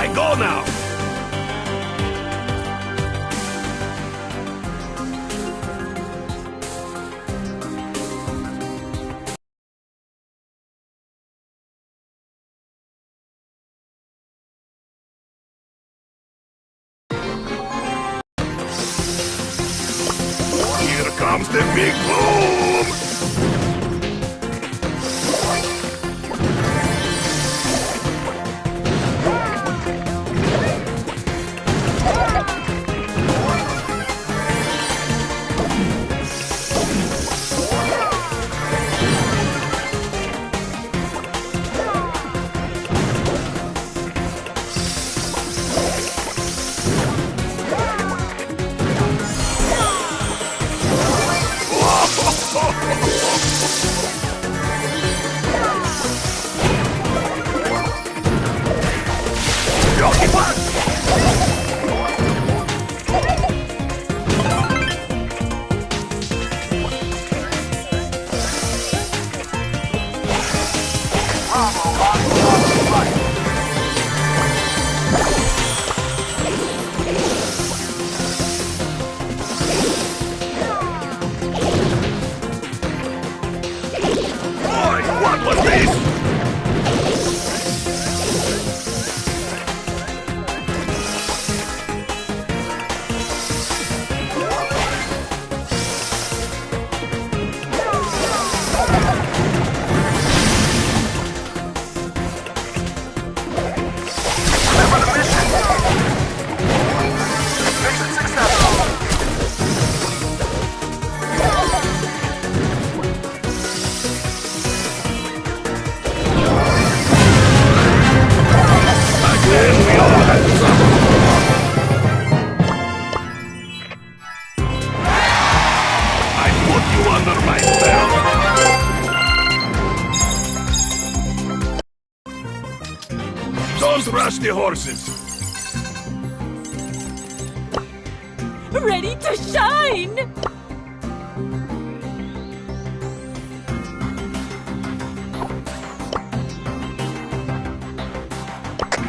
I go now! Here comes the big boom! What was this? Don't rush the horses! Ready to shine!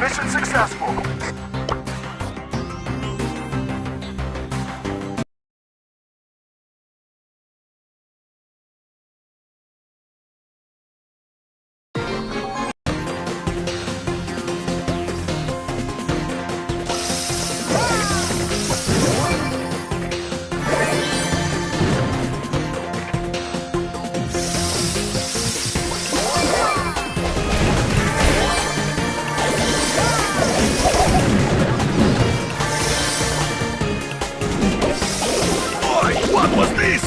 Mission successful. What was this?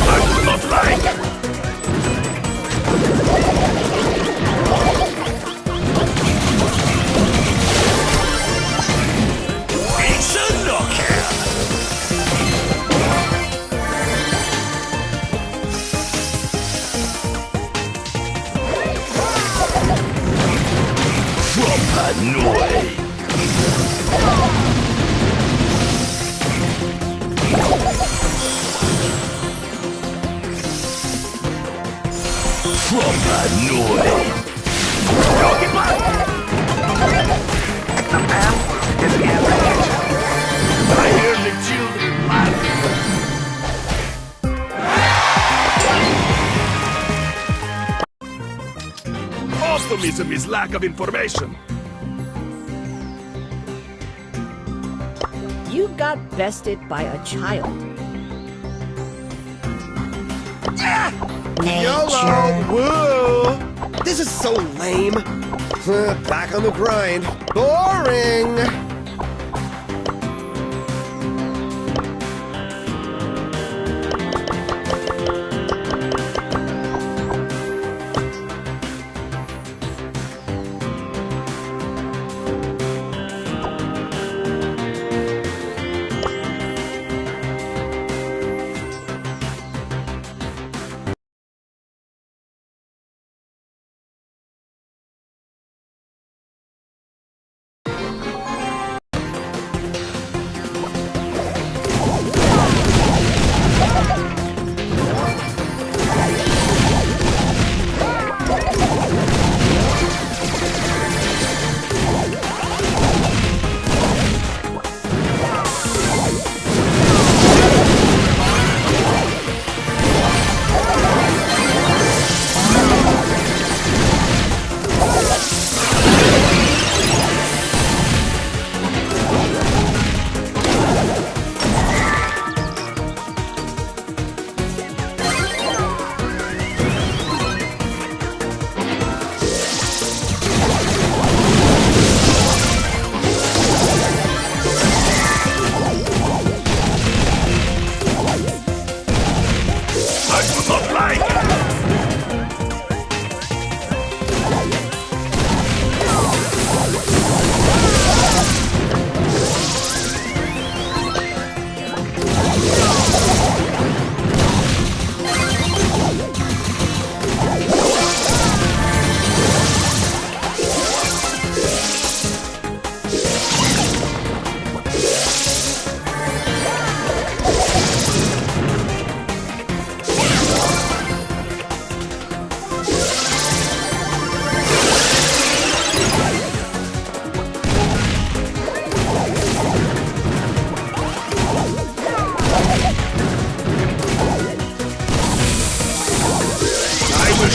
I do not like. It's a knockout. Hanoi. From Hanoi. Doggy back. The path is in the kitchen. I hear the children laugh. Optimism is lack of information. You got bested by a child. YOLO! Woo! This is so lame. Back on the grind. Boring!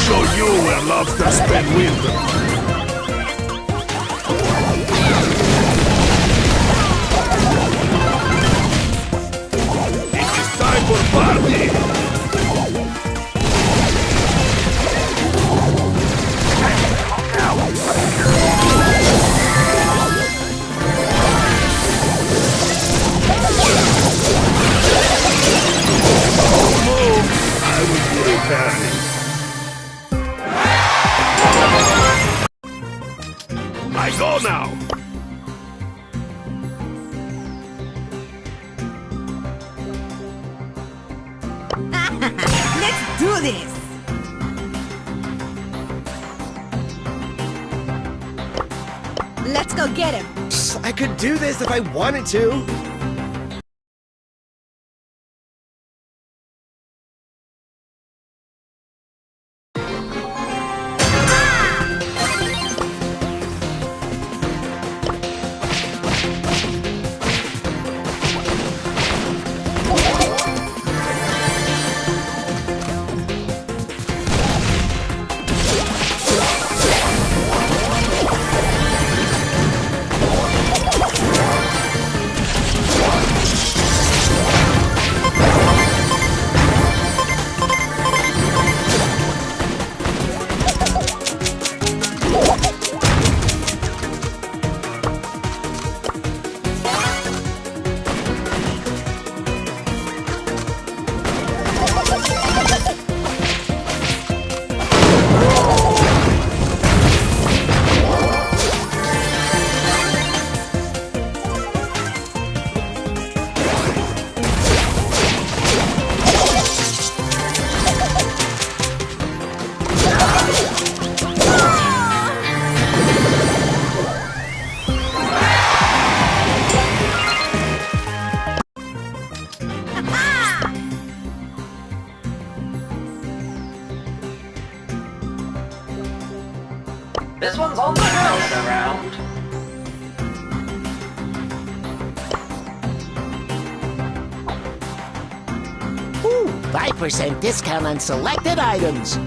show you where lobsters spend winter. It is time for party! Don't move! I will be repairing. I go now! Let's do this! Let's go get him! I could do this if I wanted to. This one's on the house around. Ooh, 5% discount on selected items.